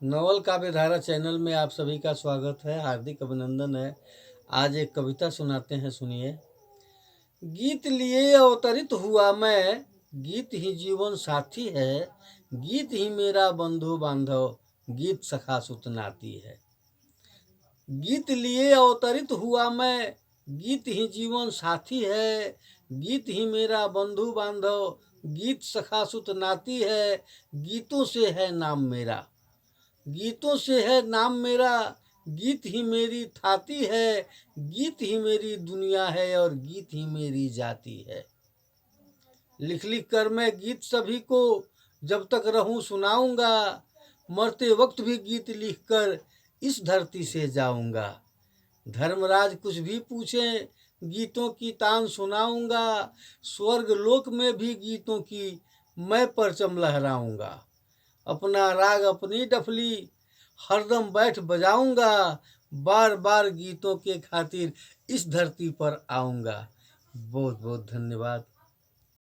नवल काव्य धारा चैनल में आप सभी का स्वागत है, हार्दिक अभिनंदन है। आज एक कविता सुनाते हैं, सुनिए। गीत लिए अवतरित हुआ मैं, गीत ही जीवन साथी है, गीत ही मेरा बंधु बांधव, गीत सखा सुत नाती है। गीत लिए अवतरित हुआ मैं, गीत ही जीवन साथी है, गीत ही मेरा बंधु बांधव, गीत सखा सुत नाती है। गीतों से है नाम मेरा, गीतों से है नाम मेरा, गीत ही मेरी थाती है, गीत ही मेरी दुनिया है और गीत ही मेरी जाति है। लिख लिख कर मैं गीत सभी को जब तक रहूं सुनाऊंगा, मरते वक्त भी गीत लिख कर इस धरती से जाऊंगा। धर्मराज कुछ भी पूछें, गीतों की तान सुनाऊंगा, स्वर्ग लोक में भी गीतों की मैं परचम लहराऊंगा। अपना राग अपनी डफली हरदम बैठ बजाऊंगा, बार बार गीतों के खातिर इस धरती पर आऊंगा। बहुत बहुत धन्यवाद।